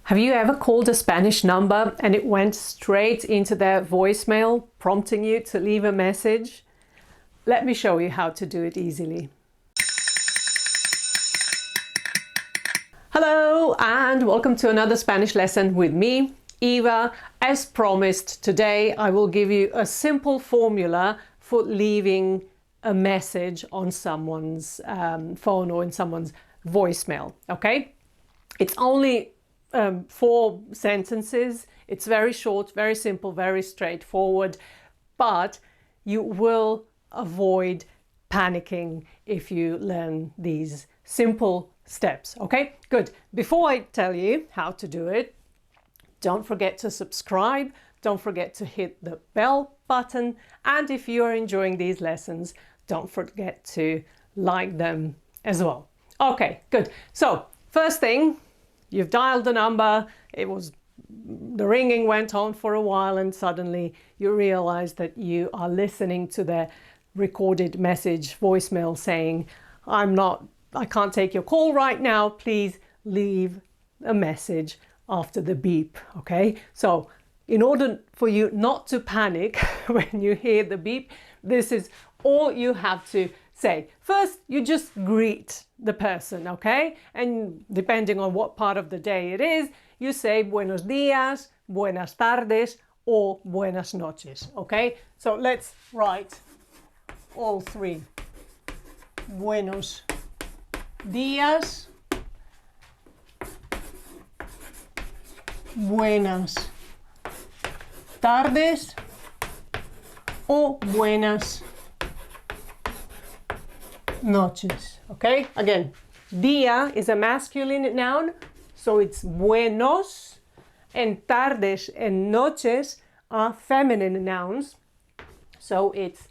Have you ever called a Spanish number and it went straight into their voicemail, prompting you to leave a message? Let me show you how to do it easily. Hello and welcome to another Spanish lesson with me, Eva. As promised, today I will give you a simple formula for leaving a message on someone's phone or in someone's voicemail, okay? It's only 4 sentences. It's very short, very simple, very straightforward, but you will avoid panicking if you learn these simple steps. Okay, good. Before I tell you how to do it, don't forget to subscribe, don't forget to hit the bell button, and if you are enjoying these lessons, don't forget to like them as well. Okay, good. So first thing, you've dialed the number, the ringing went on for a while, and suddenly you realize that you are listening to their recorded message voicemail saying, I can't take your call right now, please leave a message after the beep, okay? So in order for you not to panic when you hear the beep, this is all you have to say. First, you just greet the person, okay? And depending on what part of the day it is, you say buenos días, buenas tardes, or buenas noches, okay? So let's write all 3. Buenos días, buenas tardes, o buenas noches, okay? Again, día is a masculine noun, so it's buenos, and tardes and noches are feminine nouns, so it's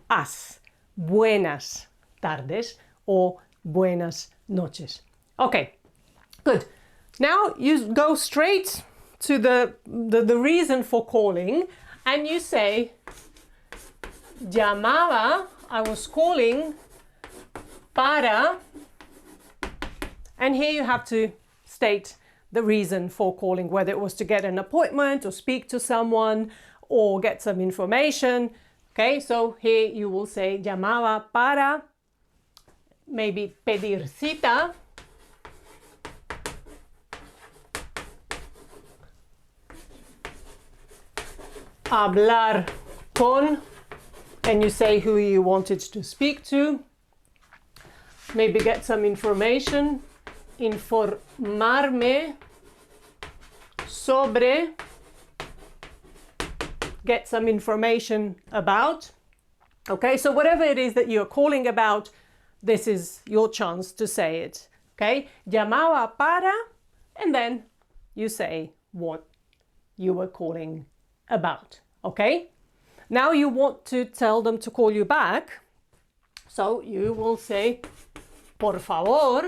as, buenas tardes or buenas noches. Okay, good. Now you go straight to the reason for calling, and you say, llamaba, I was calling para, and here you have to state the reason for calling, whether it was to get an appointment or speak to someone or get some information. Okay, so here you will say llamaba para, maybe pedir cita, hablar con, and you say who you wanted to speak to, maybe get some information, informarme sobre, get some information about. Okay, so whatever it is that you're calling about, this is your chance to say it. Okay, llamaba para, and then you say what you were calling about. Okay, now you want to tell them to call you back, so you will say, por favor,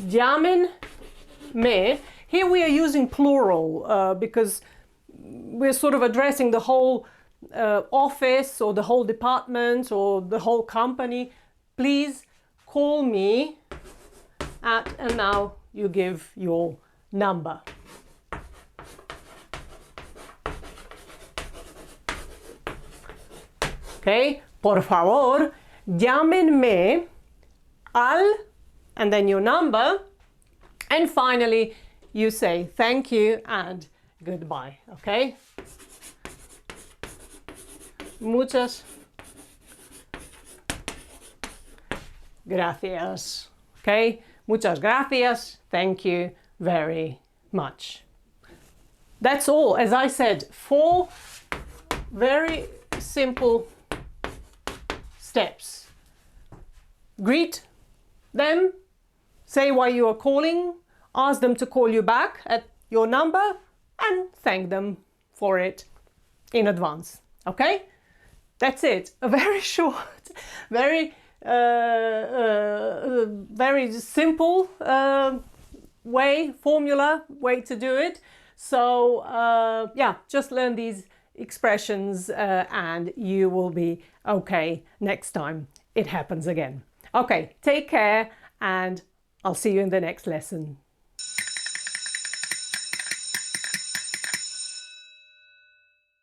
llámenme. Here we are using plural because we're sort of addressing the whole office or the whole department or the whole company. Please call me at, and now you give your number. Okay, por favor, llámenme al, and then your number, and finally you say thank you and goodbye. Okay, muchas gracias. Okay, muchas gracias, thank you very much. That's all. As I said, 4 very simple steps. Greet them, say why you are calling, ask them to call you back at your number, and thank them for it in advance. Okay? That's it. A very short, very simple way to do it. So yeah, just learn these expressions and you will be okay next time it happens again. Okay, take care and I'll see you in the next lesson.